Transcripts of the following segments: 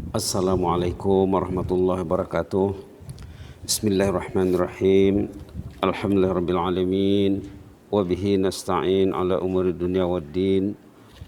Assalamualaikum warahmatullahi wabarakatuh. Bismillahirrahmanirrahim. Alhamdulillahirrabbilalamin. Wabihi nasta'in ala umuri dunia waddin.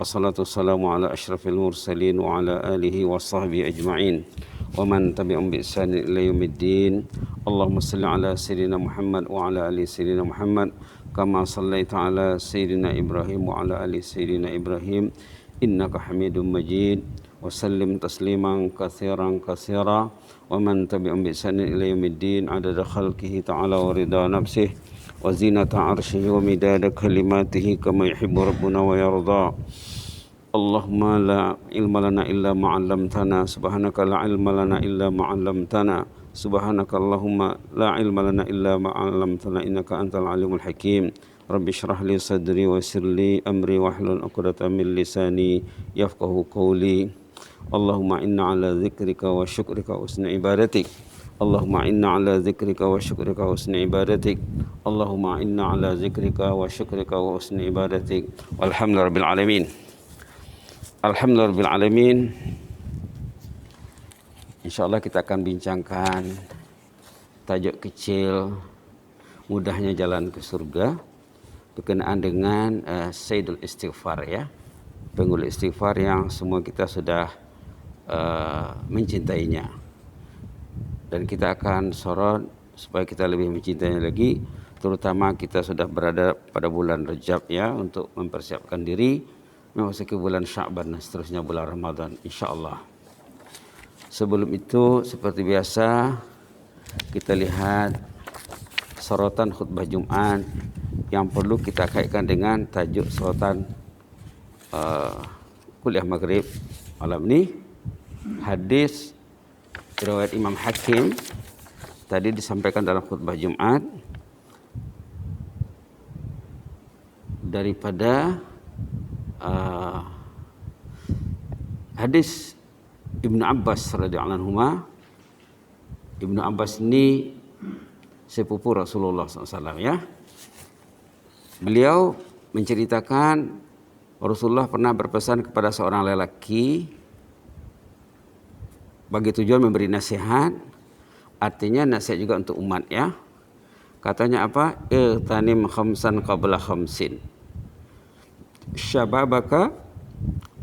Wassalatu wassalamu ala ashrafil mursalin wa ala alihi wa sahbihi ajma'in. Wa man tabi'um bi ihsanin ila yaumiddin. Allahumma salli ala sayyidina Muhammad wa ala ali sayyidina Muhammad. Kama sallaita ala sayyidina Ibrahim wa ala ali sayyidina Ibrahim. Innaka hamidun majid. وسلم تسليما كثيرا كثيرا ومن تبعهم بإحسان إلى يوم الدين عدد خلقه تعالى ورضا نفسه وزينة عرشه ومداد كلماته كما يحب ربنا ويرضى. اللهم لا علم لنا إلا ما علمتنا سبحانك لا علم لنا إلا ما علمتنا سبحانك اللهم لا علم لنا إلا ما علمتنا إنك أنت العليم الحكيم. رب اشرح لي صدري ويسر لي أمري واحلل عقدة من لساني يفقهوا قولي. Allahumma inna ala zikrika wa syukrika wa husni ibadatik. Allahumma inna ala zikrika wa syukrika wa husni ibadatik. Allahumma inna ala zikrika wa syukrika wa husni ibadatik. Walhamdulillahirabbil alamin. Alhamdulillahirabbil alamin. Insyaallah kita akan bincangkan tajuk kecil mudahnya jalan ke surga berkenaan dengan Sayyidul Istighfar ya. Pengguna istighfar yang semua kita sudah mencintainya, dan kita akan sorot supaya kita lebih mencintainya lagi, terutama kita sudah berada pada bulan Rajab ya, untuk mempersiapkan diri memasuki bulan Sya'ban dan seterusnya bulan Ramadan insyaallah. Sebelum itu seperti biasa kita lihat sorotan khutbah Jumat yang perlu kita kaitkan dengan tajuk sorotan kuliah maghrib malam ini. Hadis riwayat Imam Hakim tadi disampaikan dalam khutbah Jumat daripada hadis Ibnu Abbas radhiyallahu anhu. Ibnu Abbas ini sepupu Rasulullah SAW ya. Beliau menceritakan Rasulullah pernah berpesan kepada seorang lelaki bagi tujuan memberi nasihat, artinya nasihat juga untuk umat ya. Katanya apa? Tanim khamsan qabla khamsin. Syababaka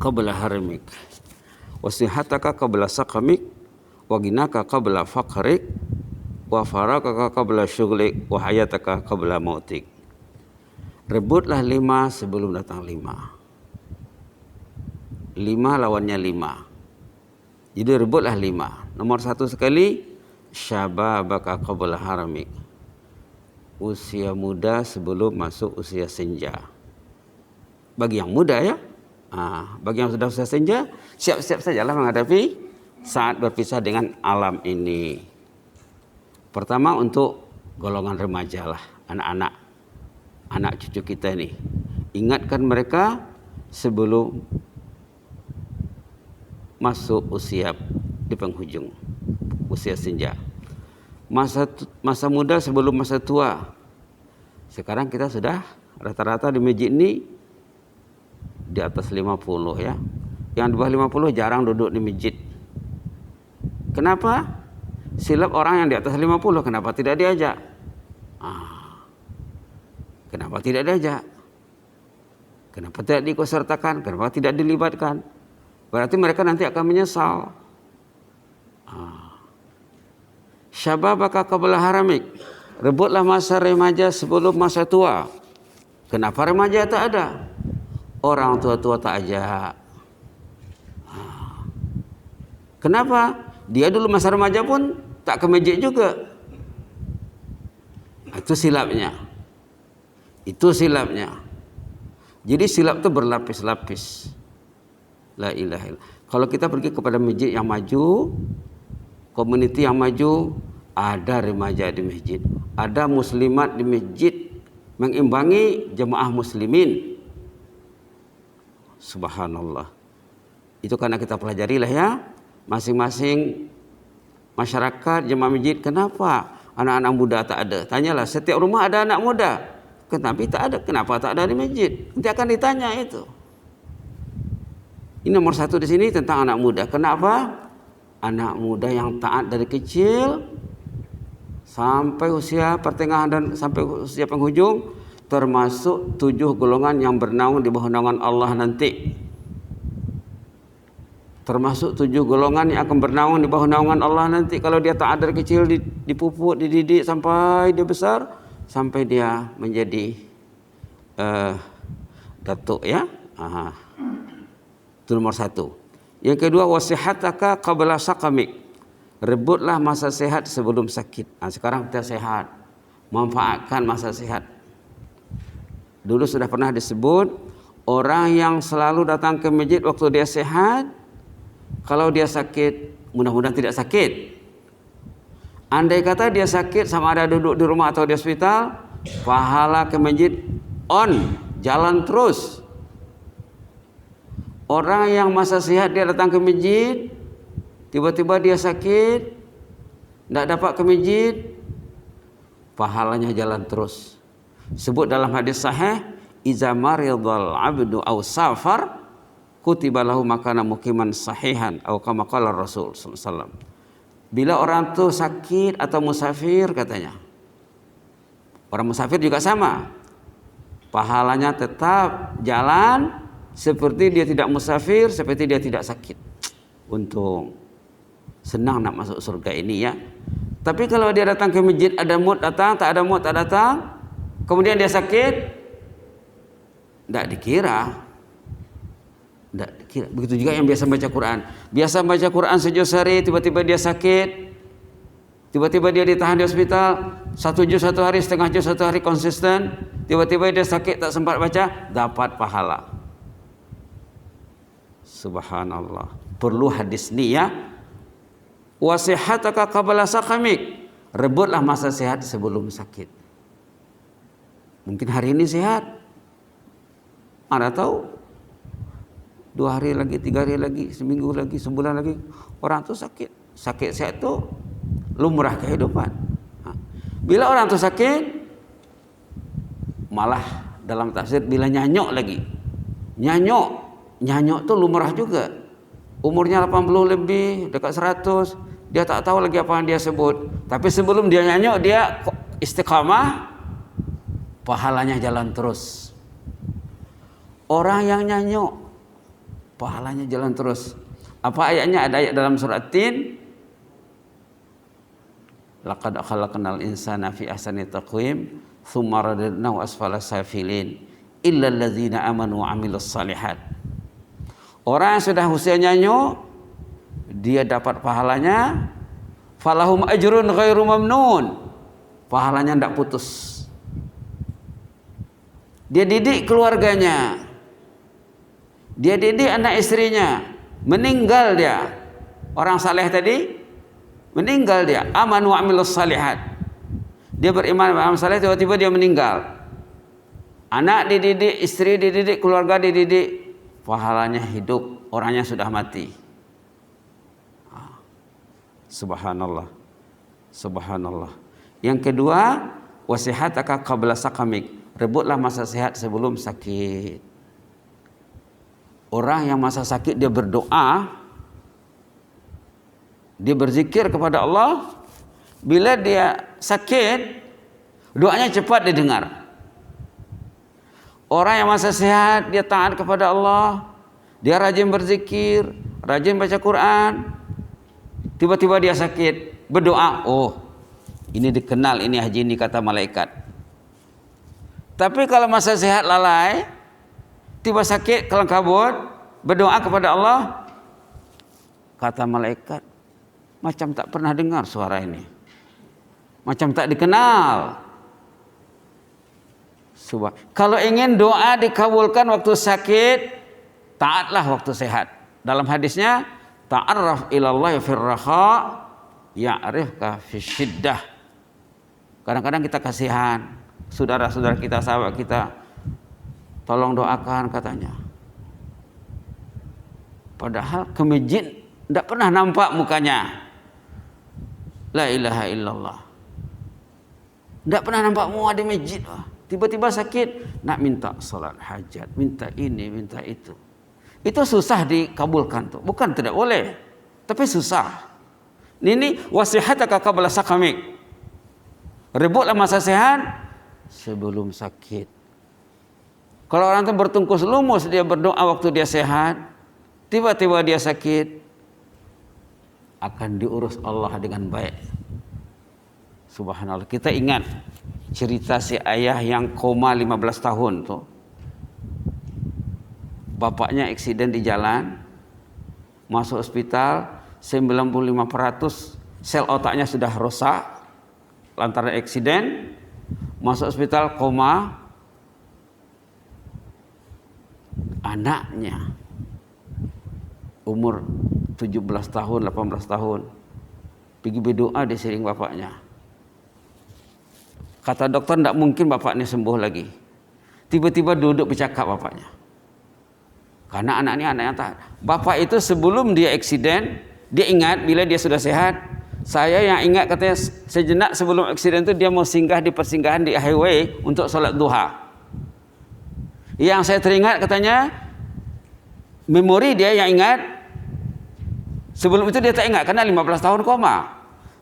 qabla harimik. Wasihataka qabla saqamik. Wa ginaka qabla faqrik. Wa farakaka qabla syughlik. Wa hayataka qabla mautik. Rebutlah 5 sebelum datang 5. 5 lawannya 5. Jadi rebutlah 5. Nomor 1 sekali, syababaka qabla haramik. Usia muda sebelum masuk usia senja. Bagi yang muda ya. Bagi yang sudah usia senja, siap-siap sajalah menghadapi saat berpisah dengan alam ini. Pertama untuk golongan remaja lah, anak-anak, anak cucu kita ini. Ingatkan mereka sebelum masuk usia di penghujung usia senja. Masa muda sebelum masa tua. Sekarang kita sudah rata-rata di masjid ini di atas 50 ya. Yang di bawah 50 jarang duduk di masjid. Kenapa? Silap orang yang di atas 50, kenapa tidak diajak? Kenapa tidak diajak? Kenapa tidak diikutsertakan? Kenapa tidak dilibatkan? Berarti mereka nanti akan menyesal. Syababaka qabla haramik. Rebutlah masa remaja sebelum masa tua. Kenapa remaja tak ada? Orang tua-tua tak ajak. Kenapa? Dia dulu masa remaja pun tak ke masjid juga. Itu silapnya. Itu silapnya. Jadi silap itu berlapis-lapis. La ilaha illallah. Kalau kita pergi kepada masjid yang maju, community yang maju, ada remaja di masjid, ada muslimat di masjid mengimbangi jemaah muslimin. Subhanallah. Itu karena kita pelajari lah ya, masing-masing masyarakat jemaah masjid. Kenapa anak-anak muda tak ada? Tanyalah, setiap rumah ada anak muda. Tapi tak ada. Kenapa tak ada di masjid? Nanti akan ditanya itu. Ini nomor 1 di sini tentang anak muda. Kenapa? anak muda yang taat dari kecil sampai usia pertengahan dan sampai usia penghujung, termasuk 7 golongan yang bernaung di bawah naungan Allah nanti. Termasuk 7 golongan yang akan bernaung di bawah naungan Allah nanti kalau dia taat dari kecil, dipupuk, dididik sampai dia besar, sampai dia menjadi datuk ya. Itu nomor 1. Yang kedua, wasihataka qabla saqamik. Rebutlah masa sehat sebelum sakit. Sekarang kita sehat, manfaatkan masa sehat. Dulu sudah pernah disebut, orang yang selalu datang ke masjid waktu dia sehat, kalau dia sakit, mudah-mudahan tidak sakit. Andai kata dia sakit sama ada duduk di rumah atau di hospital, pahala ke masjid jalan terus. Orang yang masa sehat dia datang ke masjid, tiba-tiba dia sakit, tidak dapat ke masjid, pahalanya jalan terus. Sebut dalam hadis sahih, iza maridal abdu aw safar kutiba lahu makana muqiman sahihan atau kama qala Rasul sallallahu alaihi wasallam. Bila orang tu sakit atau musafir, katanya, orang musafir juga sama, pahalanya tetap jalan seperti dia tidak musafir, seperti dia tidak sakit. Untung, senang nak masuk surga ini ya. Tapi kalau dia datang ke masjid, ada mood datang, tak ada mood tak datang, kemudian dia sakit, tidak dikira. Tidak dikira. Begitu juga yang biasa baca Quran. Biasa baca Quran sejuz hari, tiba-tiba dia sakit, tiba-tiba dia ditahan di hospital, 1 juz 1 hari, setengah juz 1 hari konsisten, tiba-tiba dia sakit tak sempat baca, dapat pahala. Subhanallah. Perlu hadis ni ya. Wasihataka qabla saqamik. Rebutlah masa sehat sebelum sakit. Mungkin hari ini sehat, mana tahu 2 hari lagi, 3 hari lagi, seminggu lagi, sebulan lagi, orang tu sakit. Sakit sehat tu lumrah kehidupan. Bila orang tu sakit, malah dalam tafsir bila nyanyok lagi. Nyanyok tu lumrah juga. Umurnya 80 lebih, dekat 100, dia tak tahu lagi apa yang dia sebut. Tapi sebelum dia nyanyok, dia istiqamah, pahalanya jalan terus. Orang yang nyanyok, pahalanya jalan terus. Apa ayatnya? Ada ayat dalam surat Tin. Laqad khalaqnal insana fi ahsani taqwim, tsumma radadnahu asfala safilin, illa allazina amanu wa amilus salihat. Orang yang sudah usia nyanyuk, dia dapat pahalanya, falahum ajrun ghairu mamnun. Pahalanya tidak putus. Dia didik keluarganya, dia didik anak istrinya, meninggal dia. Orang saleh tadi meninggal dia, amanu wa amilus salihat. Dia beriman beramal saleh, tiba-tiba dia meninggal. Anak dididik, istri dididik, keluarga dididik, pahalanya hidup, orangnya sudah mati. Subhanallah. Subhanallah. Yang kedua, wasihataka qabla saqamik. Rebutlah masa sehat sebelum sakit. Orang yang masa sakit dia berdoa, dia berzikir kepada Allah. Bila dia sakit, doanya cepat didengar. Orang yang masa sehat, dia taat kepada Allah, dia rajin berzikir, rajin baca Quran. Tiba-tiba dia sakit, berdoa, oh ini dikenal, ini haji ini, kata malaikat. Tapi kalau masa sehat lalai, tiba sakit kelam kabut, berdoa kepada Allah, kata malaikat, macam tak pernah dengar suara ini, macam tak dikenal. Kalau ingin doa dikabulkan waktu sakit, taatlah waktu sehat. Dalam hadisnya, ta'arraf ilallah fir raha ya'rifka fi syiddah. Kadang-kadang kita kasihan saudara-saudara kita, sahabat kita, tolong doakan katanya. Padahal ke masjid tidak pernah nampak mukanya. La ilaha illallah. Tidak pernah nampak muka di masjid. Tiba-tiba sakit, nak minta salat hajat, minta ini, minta itu. Itu susah dikabulkan tuh. Bukan tidak boleh, tapi susah. Ini wasihataka qabla sakamik. Rebutlah masa sehat sebelum sakit. Kalau orang itu bertungkus lumus, dia berdoa waktu dia sehat, tiba-tiba dia sakit, akan diurus Allah dengan baik. Subhanallah. Kita ingat cerita si ayah yang koma 15 tahun tuh. Bapaknya eksiden di jalan, masuk hospital, 95% sel otaknya sudah rusak lantaran eksiden, masuk hospital koma. Anaknya umur 17 tahun, 18 tahun pergi berdoa di sering bapaknya. Kata dokter tidak mungkin bapaknya sembuh lagi. Tiba-tiba duduk bercakap bapaknya. Karena anak ini anak yang taat. Bapak itu sebelum dia eksiden, dia ingat bila dia sudah sehat. Saya yang ingat katanya sejenak sebelum eksiden itu dia mau singgah di persinggahan di highway untuk sholat duha. Yang saya teringat katanya memori dia yang ingat. Sebelum itu dia tak ingat karena 15 tahun koma.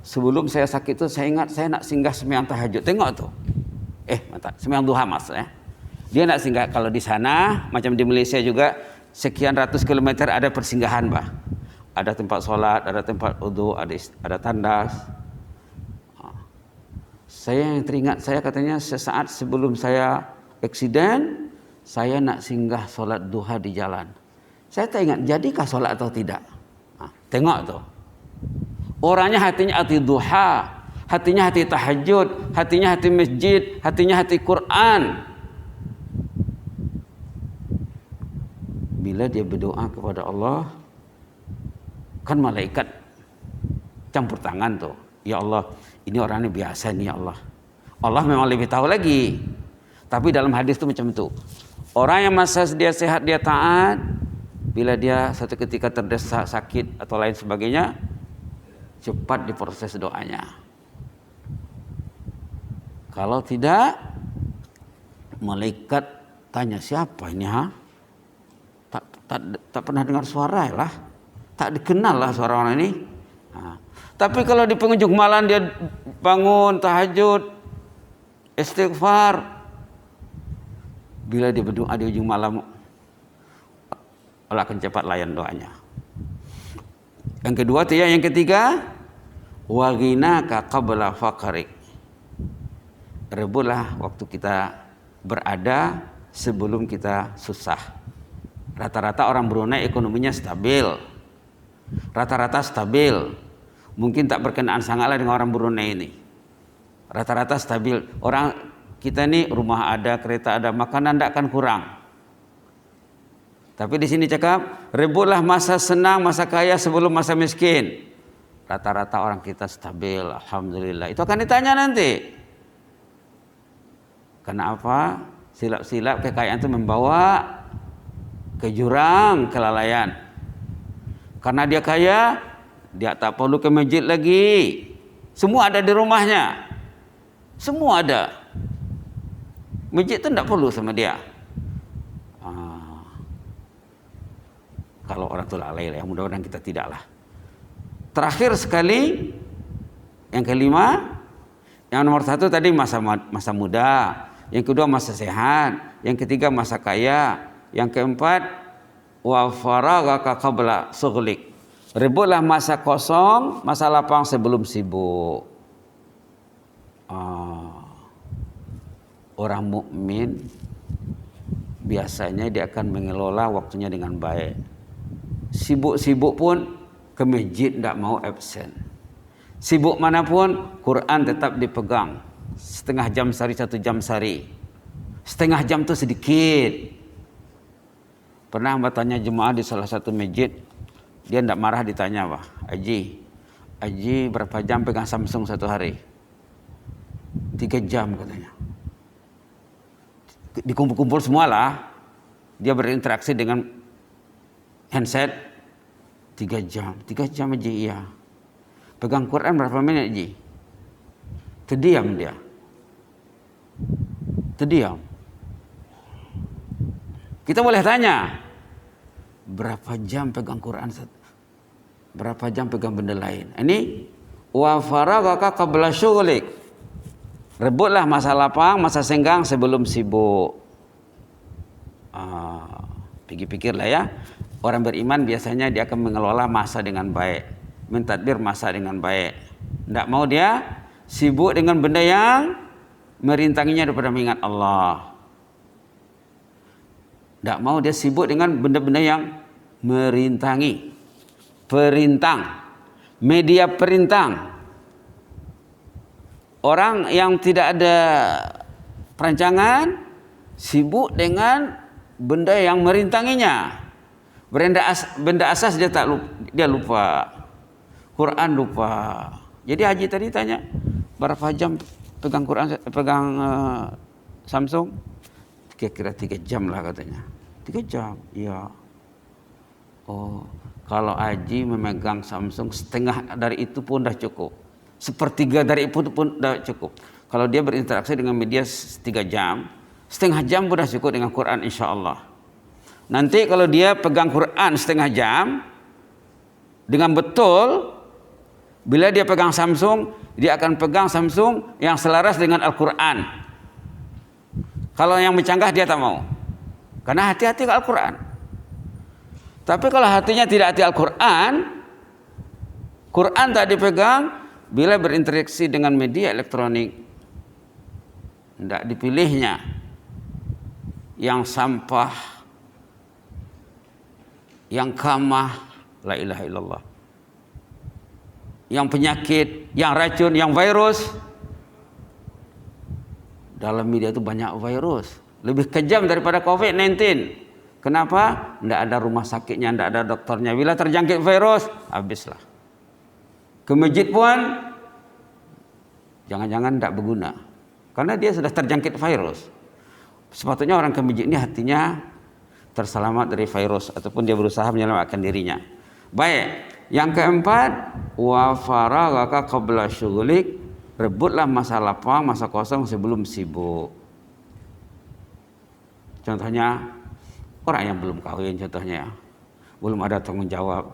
Sebelum saya sakit itu saya ingat saya nak singgah sembahyang tahajud. Tengok tuh. Mantap, sembahyang duha mas ya. Dia nak singgah kalau di sana macam di Malaysia juga sekian ratus kilometer ada persinggahan bah. Ada tempat solat, ada tempat wudu, ada tandas. Saya yang teringat saya katanya sesaat sebelum saya eksiden saya nak singgah solat duha di jalan. Saya tak ingat jadikah solat atau tidak. Tengok tuh. Orangnya hatinya hati duha, hatinya hati tahajud, hatinya hati masjid, hatinya hati Quran. Bila dia berdoa kepada Allah, kan malaikat campur tangan tuh. Ya Allah, ini orangnya biasa nih ya Allah. Allah memang lebih tahu lagi. Tapi dalam hadis itu macam itu. Orang yang masa dia sehat, dia taat, bila dia satu ketika terdesak, sakit atau lain sebagainya, cepat diproses doanya. Kalau tidak, malaikat tanya siapa ini ha? Tak pernah dengar suara lah. Tak dikenal lah suara orang ini. Tapi kalau di penghujung malam dia bangun tahajud, istighfar, bila dia berdoa di ujung malam, Allah akan cepat layan doanya. Yang kedua tu ya, yang ketiga, wa ghinaka qabla faqrik. Rebutlah waktu kita berada sebelum kita susah. Rata-rata orang Brunei ekonominya stabil. Rata-rata stabil. Mungkin tak berkenaan sangatlah dengan orang Brunei ini. Rata-rata stabil. Orang kita ni rumah ada, kereta ada, makanan tak akan kurang. Tapi di sini cakap, rebutlah masa senang, masa kaya sebelum masa miskin. Rata-rata orang kita stabil, alhamdulillah. Itu akan ditanya nanti. Kenapa? Silap-silap kekayaan itu membawa ke jurang kelalaian. Karena dia kaya, dia tak perlu ke masjid lagi. Semua ada di rumahnya. Semua ada. Masjid itu tidak perlu sama dia. Kalau orang itu lalai lah, mudah-mudahan kita tidaklah. Terakhir sekali, yang kelima, yang nomor satu tadi masa muda, yang kedua masa sehat, yang ketiga masa kaya, yang keempat wa faraghaka qabla sughlik. Rebutlah masa kosong, masa lapang sebelum sibuk. Orang mukmin biasanya dia akan mengelola waktunya dengan baik. Sibuk-sibuk pun ke masjid tidak mau absen. Sibuk manapun Quran tetap dipegang. Setengah jam sehari, 1 jam sehari. Setengah jam tu sedikit. Pernah bertanya jemaah di salah satu masjid, dia tidak marah ditanya, Haji berapa jam pegang Samsung satu hari? 3 jam katanya. Dikumpul-kumpul semualah, dia berinteraksi dengan handset 3 jam. 3 jam Haji, iya. Pegang Quran berapa menit Haji? Terdiam dia. Terdiam. Kita boleh tanya, berapa jam pegang Quran? Berapa jam pegang benda lain. Ini wa faragaka qabla syughlik. Rebutlah masa lapang, masa senggang sebelum sibuk. Pikir-pikirlah ya. Orang beriman biasanya dia akan mengelola masa dengan baik, mentadbir masa dengan baik. Tidak mau dia sibuk dengan benda yang merintanginya daripada mengingat Allah. Tidak mau dia sibuk dengan benda-benda yang merintangi. Perintang, media perintang. Orang yang tidak ada perancangan sibuk dengan benda yang merintanginya. Benda asas dia lupa. Quran lupa. Jadi Haji tadi tanya, berapa jam pegang Quran, Samsung? Kira-kira 3 jam lah katanya. 3 jam, iya. Oh, kalau Haji memegang Samsung setengah dari itu pun dah cukup. Sepertiga dari itu pun dah cukup. Kalau dia berinteraksi dengan media 3 jam, setengah jam pun dah cukup dengan Quran insya Allah. Nanti kalau dia pegang Quran setengah jam dengan betul, bila dia pegang Samsung, dia akan pegang Samsung yang selaras dengan Al-Quran. Kalau yang mencanggah dia tak mau, karena hati-hati ke Al-Quran. Tapi kalau hatinya tidak hati Al-Quran, Quran tak dipegang, bila berinteraksi dengan media elektronik, tidak dipilihnya yang sampah, yang kamah, la ilaha illallah, yang penyakit, yang racun, yang virus. Dalam media itu banyak virus, lebih kejam daripada COVID-19. Kenapa? Tidak ada rumah sakitnya, tidak ada dokternya. Bila terjangkit virus, habislah. Ke masjid pun jangan-jangan tidak berguna, karena dia sudah terjangkit virus. Sepatutnya orang ke masjid ini hatinya terselamat dari virus, ataupun dia berusaha menyelamatkan dirinya. Baik, yang keempat, wa faragaka qabla syughlik. Rebutlah masa lapang, masa kosong sebelum sibuk. Contohnya, orang yang belum kawin contohnya, belum ada tanggung jawab,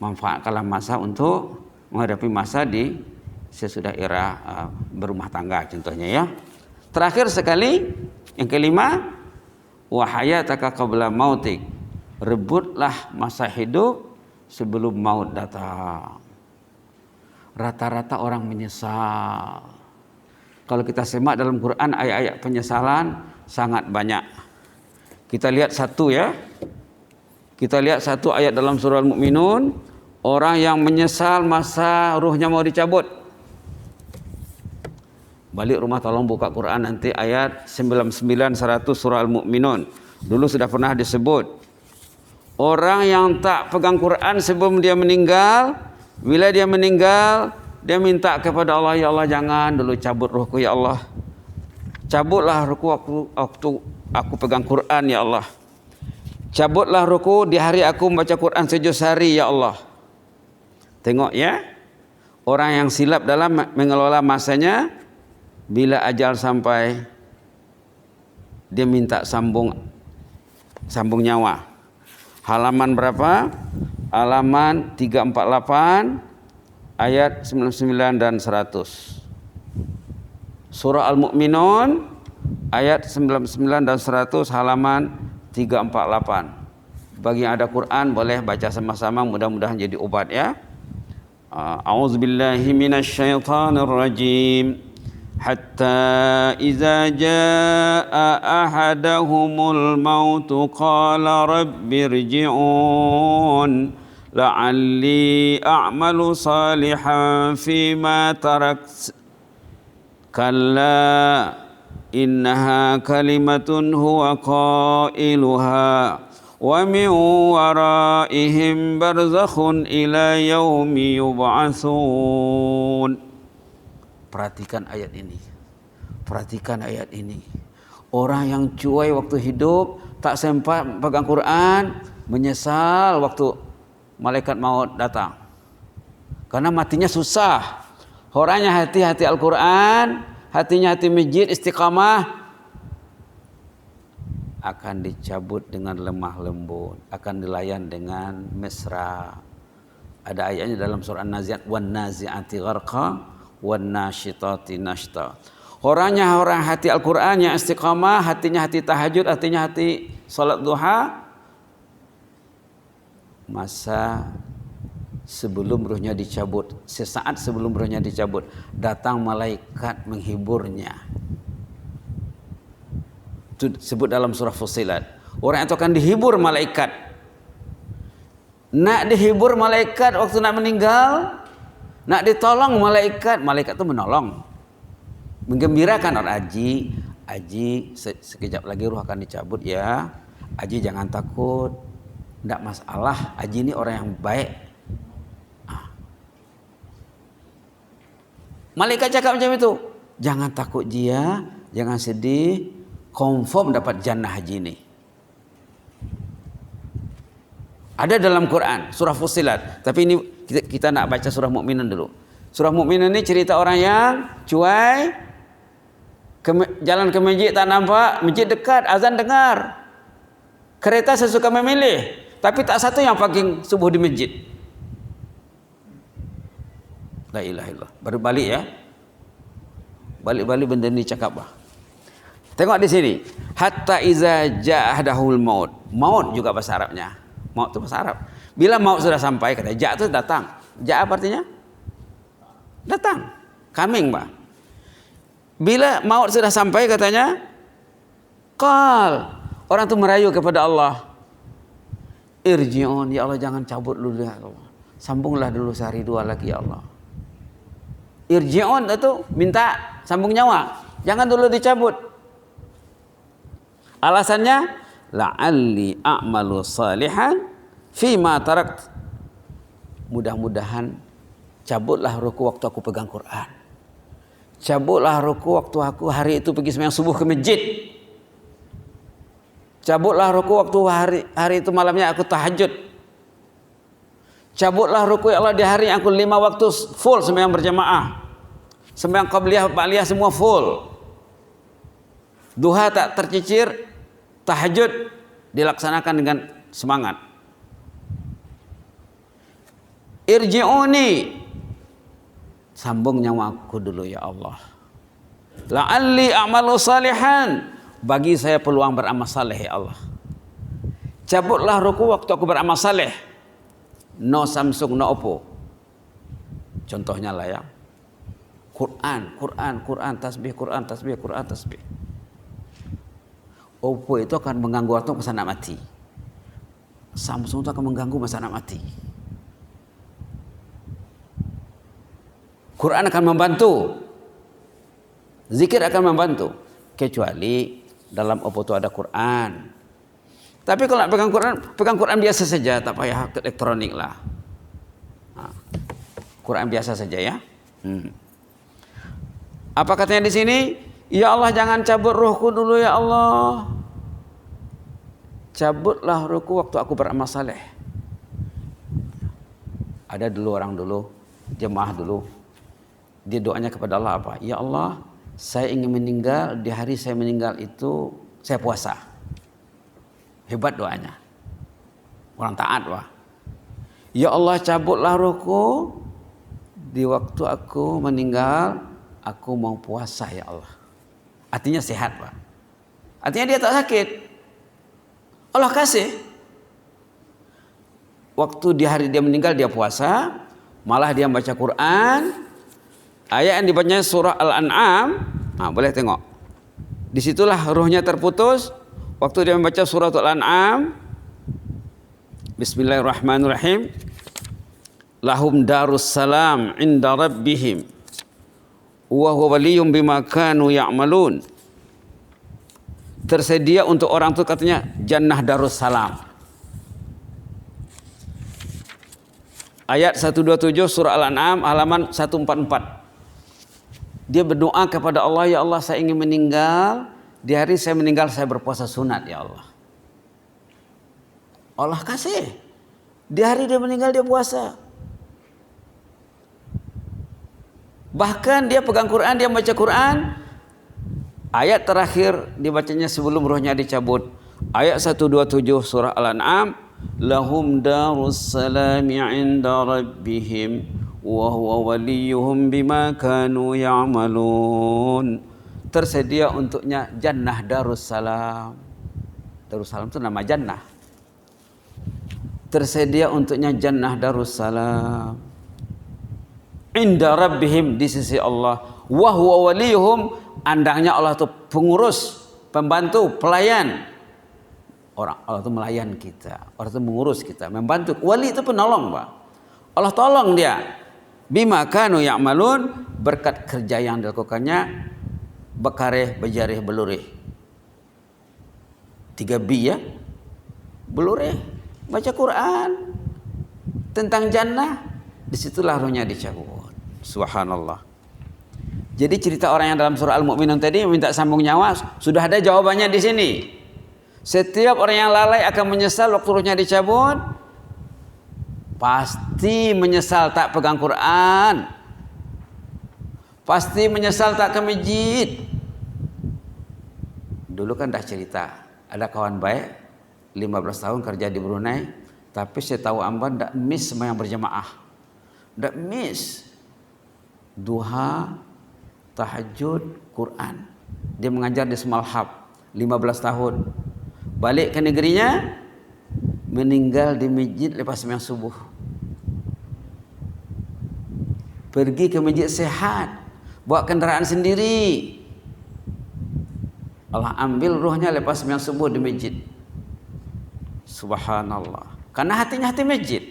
manfaatkanlah masa untuk menghadapi masa di sesudah era berumah tangga contohnya ya. Terakhir sekali, yang kelima, wa hayataka qabla mautik. Rebutlah masa hidup sebelum maut datang. Rata-rata orang menyesal. Kalau kita semak dalam Quran, ayat-ayat penyesalan sangat banyak. Kita lihat satu ya. Kita lihat satu ayat dalam surah Al-Mu'minun. Orang yang menyesal masa ruhnya mau dicabut. Balik rumah tolong buka Quran nanti ayat 99 100 surah Al-Mu'minun. Dulu sudah pernah disebut. Orang yang tak pegang Quran sebelum dia meninggal, bila dia meninggal, dia minta kepada Allah, ya Allah jangan dulu cabut ruhku ya Allah. Cabutlah ruhku waktu aku pegang Quran ya Allah. Cabutlah ruhku di hari aku membaca Quran 7 hari ya Allah. Tengok ya, orang yang silap dalam mengelola masanya, bila ajal sampai dia minta sambung nyawa. Halaman berapa? Halaman 348 ayat 99 dan 100. Surah Al-Mu'minun ayat 99 dan 100 halaman 348. Bagi yang ada Quran boleh baca sama-sama, mudah-mudahan jadi obat ya. A'udzubillahi minasyaitonir rajim. Hatta iza jaa ahadahumul mautu qala rabbirji'un la'alli a'malu salihan fima tarakt. Kalla innaha kalimatun huwa qailuha wa min waraihim barzakhun ila yaumi yub'atsun. Perhatikan ayat ini. Perhatikan ayat ini. Orang yang cuai waktu hidup, tak sempat pegang Quran, menyesal waktu malaikat maut datang. Karena matinya susah. Orangnya hati-hati Al-Quran, hatinya hati masjid, istiqamah, akan dicabut dengan lemah lembut, akan dilayan dengan mesra. Ada ayatnya dalam surah An-Nazi'at, wan nazi'ati gharqa wan nasyitati nashta. Orangnya orang hati Al-Qur'an yang istiqamah, hatinya hati tahajud, hatinya hati salat duha, masa sebelum ruhnya dicabut, sesaat sebelum ruhnya dicabut, datang malaikat menghiburnya. Itu disebut dalam surah Fussilat. Orang itu akan dihibur malaikat. Nak dihibur malaikat waktu nak meninggal, nak ditolong malaikat, malaikat itu menolong, menggembirakan orang Aji, sekejap lagi ruh akan dicabut ya. Aji jangan takut, tidak masalah. Aji ini orang yang baik. Malaikat cakap macam itu. Jangan takut Jia, jangan sedih, confirm dapat jannah Haji ini. Ada dalam Quran, surah Fussilat. Tapi ini kita nak baca surah Mukminun dulu. Surah Mukminun ini cerita orang yang cuai, jalan ke masjid tak nampak, masjid dekat, azan dengar. Kereta sesuka memilih, tapi tak satu yang pagi subuh di masjid. La ilaha illallah. Baru balik ya. Balik-balik benda ni cakap bah. Tengok di sini. Hatta iza ja'ahadahul maut. Maut juga bahasa Arabnya. Maut itu bahasa Arab. Bila maut sudah sampai, kata ja' itu datang. Ja' apa artinya? Datang. Coming bah. Bila maut sudah sampai katanya, qal. Orang itu merayu kepada Allah. Irji'un, ya Allah jangan cabut dulu ya Allah. Sambunglah dulu sehari dua lagi ya Allah. Irji'un itu minta sambung nyawa. Jangan dulu dicabut. Alasannya, la'alli a'malu salihan fima tarakt. Mudah-mudahan cabutlah ruku waktu aku pegang Quran. Cabutlah ruku waktu aku hari itu pergi sembahyang subuh ke masjid. Cabutlah ruku waktu hari itu malamnya aku tahajud. Cabutlah ruku ya Allah di hari yang aku 5 waktu full sembahyang berjamaah. Sembahyang qabliyah, ba'liyah semua full. Duha tak tercicir, tahajud dilaksanakan dengan semangat. Irji'uni, sambung nyawa aku dulu ya Allah. La'alli a'malu salihan, bagi saya peluang beramal saleh ya Allah. Cabutlah ruku waktu aku beramal saleh. No Samsung, no Oppo. Contohnya lah ya. Quran, tasbih, Quran, tasbih, Quran, tasbih. Oppo itu akan mengganggu waktu masa nak mati. Samsung itu akan mengganggu masa nak mati. Quran akan membantu. Zikir akan membantu. Kecuali dalam Oppo itu ada Quran. Tapi kalau nak pegang Quran biasa saja, tak payah elektronik lah. Quran biasa saja ya. Apa katanya di sini? Ya Allah jangan cabut ruhku dulu ya Allah. Cabutlah ruhku waktu aku beramal saleh. Ada dulu orang dulu, jemaah dulu. Dia doanya kepada Allah apa? Ya Allah, saya ingin meninggal, di hari saya meninggal itu saya puasa. Hebat doanya. Orang taat wah. Ya Allah cabutlah ruhku, di waktu aku meninggal, aku mau puasa ya Allah. Artinya sehat Pak. Artinya dia tak sakit. Allah kasih. Waktu di hari dia meninggal dia puasa. Malah dia baca Quran. Ayat yang dibacanya surah Al-An'am. Nah, boleh tengok. Disitulah ruhnya terputus. Waktu dia membaca surah Al-An'am. Bismillahirrahmanirrahim. Lahum darus salam inda rabbihim. Wa huwa waliyum bima kanu ya'malun. Tersedia untuk orang itu katanya jannah darussalam. Ayat 127 surah Al-An'am halaman 144. Dia berdoa kepada Allah, ya Allah saya ingin meninggal, di hari saya meninggal saya berpuasa sunat ya Allah. Allah kasih. Di hari dia meninggal dia puasa. Bahkan dia pegang Quran, dia baca Quran. Ayat terakhir dibacanya sebelum rohnya dicabut. Ayat 127 surah Al-An'am. lahum darus salami 'inda rabbihim wa huwa waliyuhum bima kanu ya'malun. Tersedia untuknya jannah Darussalam. Darussalam itu nama jannah. Tersedia untuknya jannah Darussalam inda rabbihim, di sisi Allah. Wa huwa waliyuhum, andangnya Allah itu pengurus, pembantu, pelayan. Allah itu melayan kita, Allah itu mengurus kita, membantu. Wali itu penolong, Pak. Allah tolong dia. Bima kanu ya'malun, berkat kerja yang dilakukannya, bekareh, bejareh, belureh. 3B ya. Belureh, baca Quran tentang jannah, disitulah rohnya dicabut. Subhanallah. Jadi cerita orang yang dalam surah Al-Mu'minun tadi minta sambung nyawa, sudah ada jawabannya di sini. Setiap orang yang lalai akan menyesal waktu rohnya dicabut. Pasti menyesal tak pegang Quran. Pasti menyesal tak ke masjid. Dulu kan dah cerita, ada kawan baik 15 tahun kerja di Brunei, tapi saya tahu amban tak miss sembahyang berjamaah. Tak miss duha, tahajud, Quran. Dia mengajar di Semalhab 15 tahun. Balik ke negerinya, meninggal di masjid lepas sembahyang subuh. Pergi ke masjid sehat, bawa kendaraan sendiri. Allah ambil ruhnya lepas sembahyang subuh di masjid. Subhanallah. Karena hatinya hati masjid.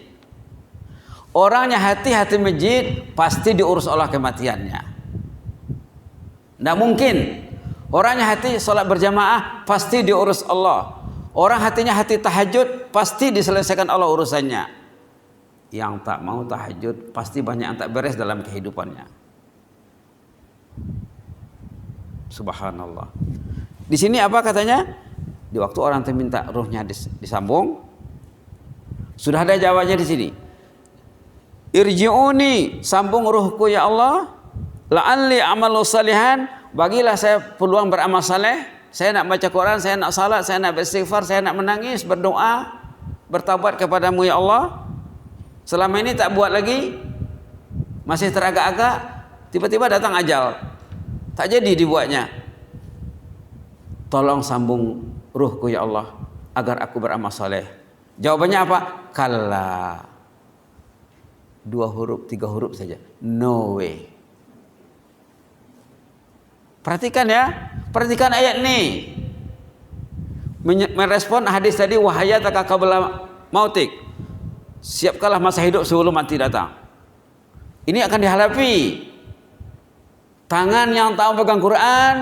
Orangnya hati masjid, pasti diurus Allah kematiannya. Tidak mungkin. Orangnya hati sholat berjamaah, pasti diurus Allah. Orang hatinya hati tahajud, pasti diselesaikan Allah urusannya. Yang tak mau tahajud, pasti banyak yang tak beres dalam kehidupannya. Subhanallah. Di sini apa katanya? Di waktu orang itu minta ruhnya disambung, sudah ada jawabannya di sini. Irji'uni, sambung ruhku ya Allah, la'alli amalu salihan, bagilah saya peluang beramal saleh. Saya nak baca Quran, saya nak salat, saya nak beristighfar, saya nak menangis, berdoa, bertaubat kepadamu ya Allah. Selama ini tak buat lagi, masih teragak-agak, tiba-tiba datang ajal, tak jadi dibuatnya. Tolong sambung ruhku ya Allah, agar aku beramal saleh. Jawabannya apa? Kalla. 2 huruf, 3 huruf saja. No way. Perhatikan ya, perhatikan ayat ini. Merespon hadis tadi, wahayataka qabla mautik. Siapkanlah masa hidup sebelum mati datang. Ini akan dihadapi. Tangan yang tak pegang Quran,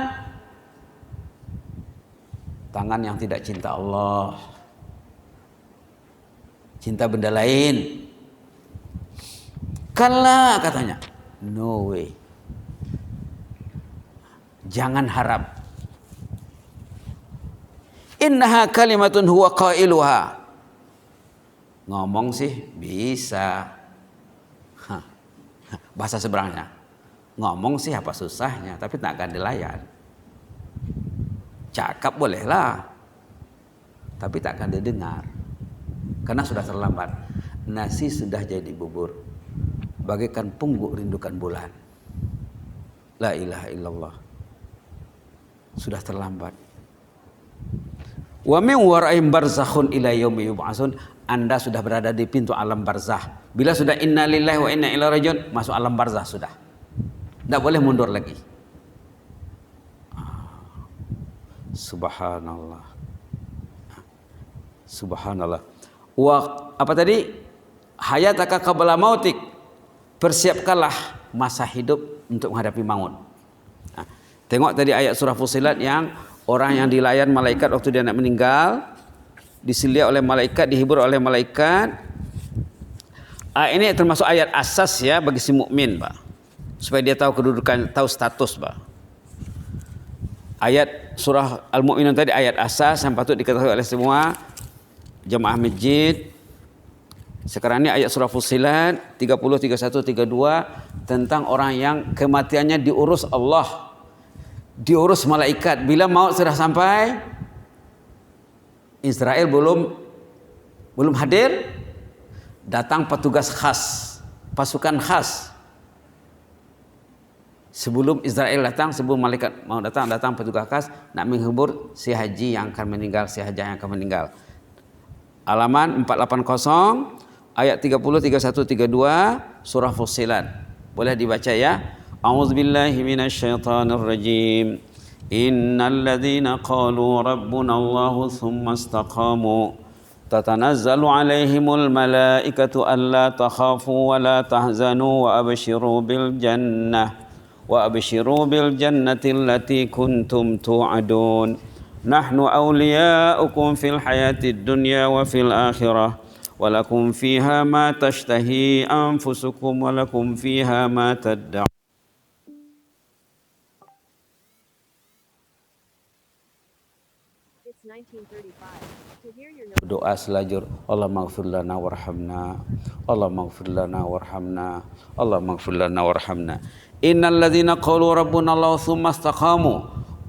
tangan yang tidak cinta Allah, cinta benda lain. Kalla katanya, no way. Jangan harap. Innaha kalimatun huwa qailuha. Ngomong sih bisa. Bahasa seberangnya. Ngomong sih apa susahnya, tapi tak akan dilayan. Cakap bolehlah, tapi tak akan didengar. Karena sudah terlambat. Nasi sudah jadi bubur, bagaikan pungguk rindukan bulan. La ilaha illallah. Sudah terlambat. Wa min waraihim barzakhun ila yaumi yub'atsun. Anda sudah berada di pintu alam barzah. Bila sudah inna lillahi wa inna ilaihi rajiun, masuk alam barzah sudah. Tidak boleh mundur lagi. Subhanallah. Subhanallah. Apa tadi? Hayataka qabla mautik. Persiapkanlah masa hidup untuk menghadapi maut. Tengok tadi ayat surah Fussilat yang orang yang dilayan malaikat waktu dia nak meninggal, disilia oleh malaikat, dihibur oleh malaikat. Ini termasuk ayat asas ya bagi si mukmin, Pak. Supaya dia tahu kedudukan, tahu status, Pak. Ayat surah Al-Mu'minun tadi ayat asas yang patut diketahui oleh semua jemaah masjid. Sekarang ini ayat surah Fussilat 30, 31, 32 tentang orang yang kematiannya diurus Allah, diurus malaikat. Bila maut sudah sampai, Israel belum Belum hadir, datang petugas khas, pasukan khas. Sebelum Israel datang, sebelum malaikat mau datang petugas khas nak menghibur si haji yang akan meninggal, si haji yang akan meninggal. Halaman 480 ayat 30, 31, 32 surah Fussilat. Boleh dibaca ya. A'udzubillahi minasyaitonir rajim. Innal ladzina qalu rabbuna Allahu tsumma istaqamu tatanazzalu 'alaihimul malaikatu alla takhafu wa la tahzanu wa abshiru bil jannah وأبشروا بالجنة التي كنتم توعدون نحن أولياؤكم في الحياة الدنيا وفي الآخرة ولكم فيها ما تشتهي أنفسكم ولكم فيها ما تدعون. Doa selajur Allah maghfir lana warhamna, Allah maghfir lana warhamna, Allah maghfir lana warhamna. Innal ladzina qalu rabbuna Allah tsumma istaqamu.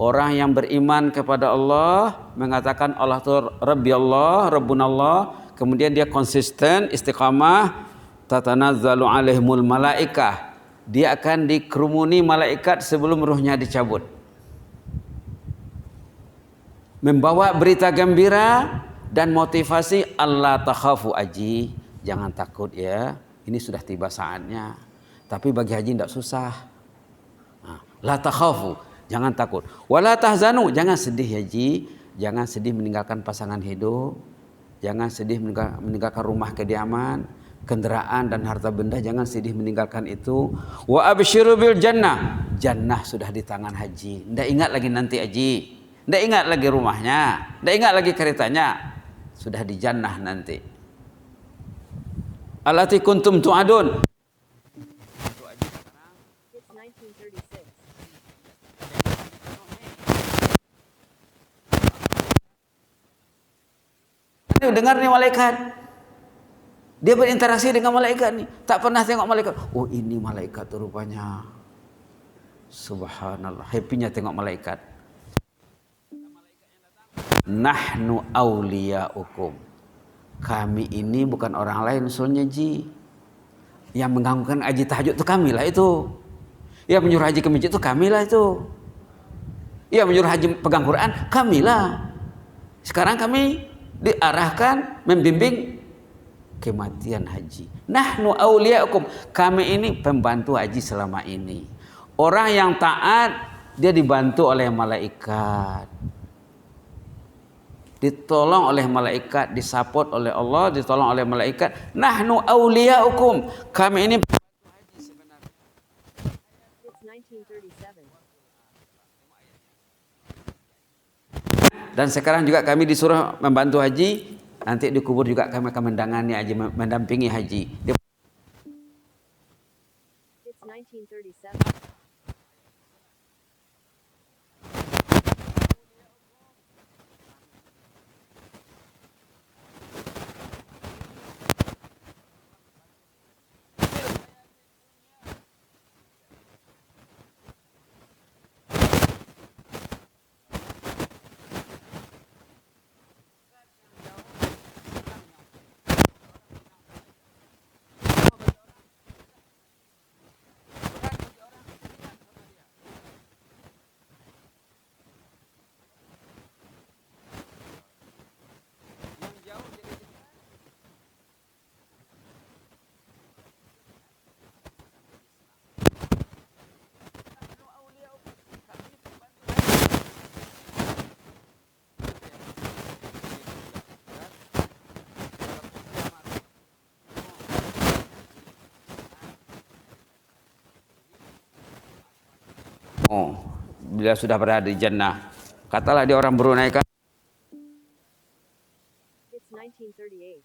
Orang yang beriman kepada Allah, mengatakan Allah itu Rabbi Allah, Rabbuna Allah, kemudian dia konsisten, istiqamah, tatanazzalu alaihimul malaikah. Dia akan dikerumuni malaikat sebelum ruhnya dicabut. Membawa berita gembira dan motivasi, Allah takhafu aji, jangan takut ya, ini sudah tiba saatnya. Tapi bagi haji tidak susah. La takhafu, jangan takut. Wala tahzanu, jangan sedih haji, jangan sedih meninggalkan pasangan hidup, jangan sedih meninggalkan rumah kediaman, kendaraan dan harta benda, jangan sedih meninggalkan itu. Wa absyiru bil jannah, jannah sudah di tangan haji. Tidak ingat lagi nanti haji, tidak ingat lagi rumahnya, tidak ingat lagi keretanya, sudah di jannah nanti. Allati kuntum tu'adun. Dengar nih malaikat, dia berinteraksi dengan malaikat nih, tak pernah tengok malaikat. Oh ini malaikat rupanya, subhanallah, happynya tengok malaikat. Nahnu awliyaukum, kami ini bukan orang lain usulnya ji. Yang mengganggukan haji tahajud itu kamilah itu. Yang menyuruh haji ke masjid itu kamilah itu. Yang menyuruh haji pegang Quran kamilah. Sekarang kami diarahkan membimbing kematian haji. Nahnu awliyaukum, kami ini pembantu haji selama ini. Orang yang taat dia dibantu oleh malaikat, ditolong oleh malaikat, disupport oleh Allah, ditolong oleh malaikat. Nahnu awliyaukum, kami ini pembantu haji sebenarnya. Dan sekarang juga kami disuruh membantu haji, nanti dikubur juga kami akan mendangani haji, mendampingi haji. It's 1937. Oh, bila sudah berada di jannah, katalah dia orang Brunei kan. It's 1938.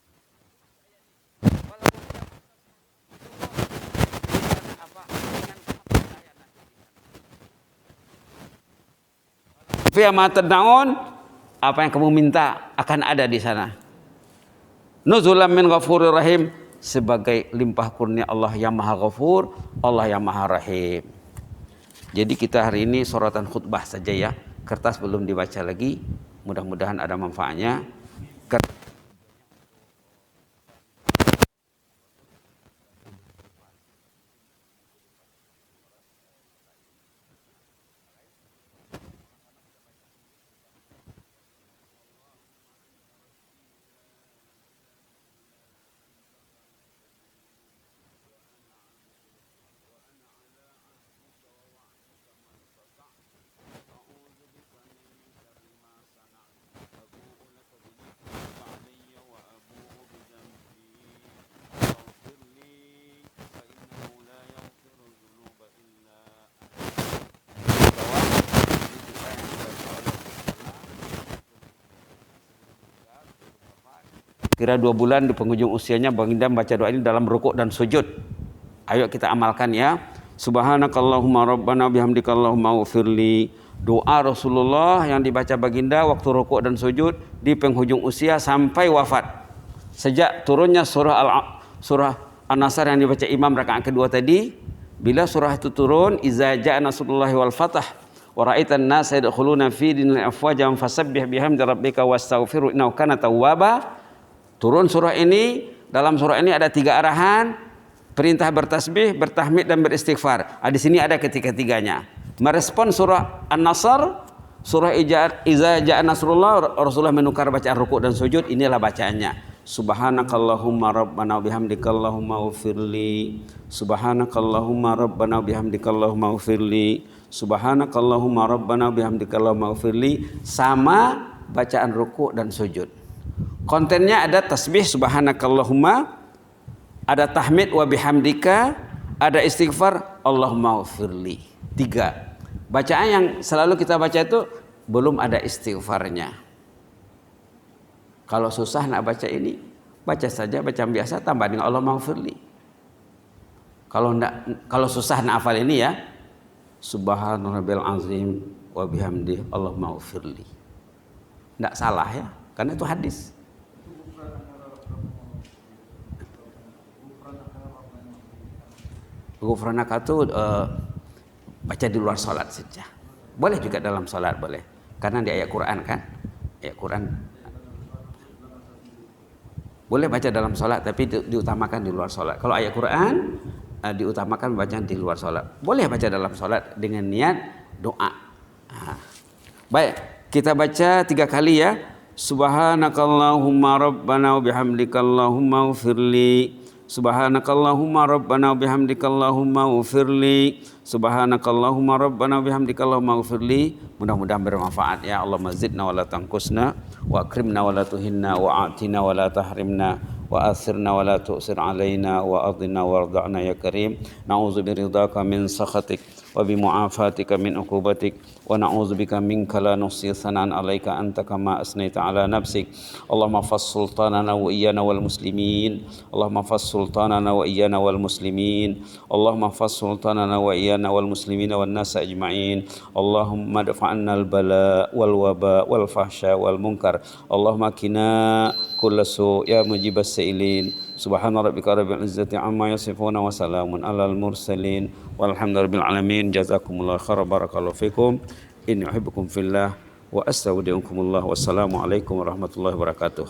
Fiya ma tad'un, apa yang kamu minta akan ada di sana. Nuzulam min ghafurir rahim, sebagai limpah kurnia Allah yang Maha Ghafur, Allah yang Maha Rahim. Jadi kita hari ini sorotan khutbah saja ya. Kertas belum dibaca lagi. Mudah-mudahan ada manfaatnya. kira 2 bulan di penghujung usianya baginda membaca doa ini dalam rukuk dan sujud. Ayo kita amalkan ya. Subhanakallahumma rabbana bihamdika Allahumma ufirli. Doa Rasulullah yang dibaca baginda waktu rukuk dan sujud di penghujung usia sampai wafat. Sejak turunnya surah An-Nasr yang dibaca imam rakaat kedua tadi, bila surah itu turun, iza ja'a nasrullahi wal fath wa ra'aitan nasa yadkhuluna fi dinil afwajan fasabbih bihamdi rabbika wastaghfiru innahu kana tawwaba. Turun surah ini, dalam surah ini ada 3 arahan, perintah bertasbih, bertahmid dan beristighfar. Di sini ada ketiga-tiganya. Merespon surah An-Nasr, surah Iza ja'a nasrullah, Rasulullah menukar bacaan rukuk dan sujud, inilah bacaannya. Subhanakallahumma rabbana bihamdika Allahumma ufirli. Subhanakallahumma rabbana bihamdika Allahumma ufirli. Subhanakallahumma rabbana bihamdika Allahumma ufirli. Sama bacaan rukuk dan sujud. Kontennya ada tasbih subhanakallahumma, ada tahmid wa bihamdika, ada istighfar Allahumma ufirli. 3. Bacaan yang selalu kita baca itu belum ada istighfarnya. Kalau susah nak baca ini, baca saja bacaan biasa tambah dengan Allahumma ufirli. Kalau susah nak hafal ini ya, subhanarabbil azim wa bihamdi Allahumma ufirli. Tidak salah ya, karena itu hadis. Ghufranaka itu baca di luar salat saja. Boleh juga dalam salat boleh. Karena di ayat Quran kan. Ayat Quran boleh baca dalam salat tapi diutamakan di luar salat. Kalau ayat Quran diutamakan bacaan di luar salat. Boleh baca dalam salat dengan niat doa. Baik, kita baca 3 kali ya. Subhanakallahumma rabbana wa bihamdika Allahumma ufirli. Subhanakallahumma rabbana wa bihamdika Allahumma ufirli. Subhanakallahumma rabbana wa bihamdika Allahumma ufirli. Mudah-mudahan bermanfaat ya. Allahumma zidna wa la tanqusna wa akrimna wa la tuhinna wa atina wa la tahrimna wa athirna wa la tu'sir alaina wa adina warda'na ya karim. Na'udzu biridhaka min sakhatik wa bimu'afatika min uqubatik wa na'udzu bika minka la nuhsi thanan 'alaika anta kama asnaita 'ala nafsik. Allahumma fas sultanana wa iyyana wal muslimin. Allahumma fas sultanana wa iyyana wal muslimin. Allahumma fas sultanana wa iyyana wal muslimin wan nas ajma'in. Allahumma dafa'anna al bala wal waba wal fahsya wal munkar. Allahumma qina kullasu ya mujibas sa'ilin. Subhana rabbika rabbil izzati amma yasifuna wa salamun alal mursalin walhamdulillahi alamin. Jazakumullah khairan barakallahu fikum. Inni uhibbukum fillah wa astaudiukumullah. Wassalamu alaikum warahmatullahi wabarakatuh.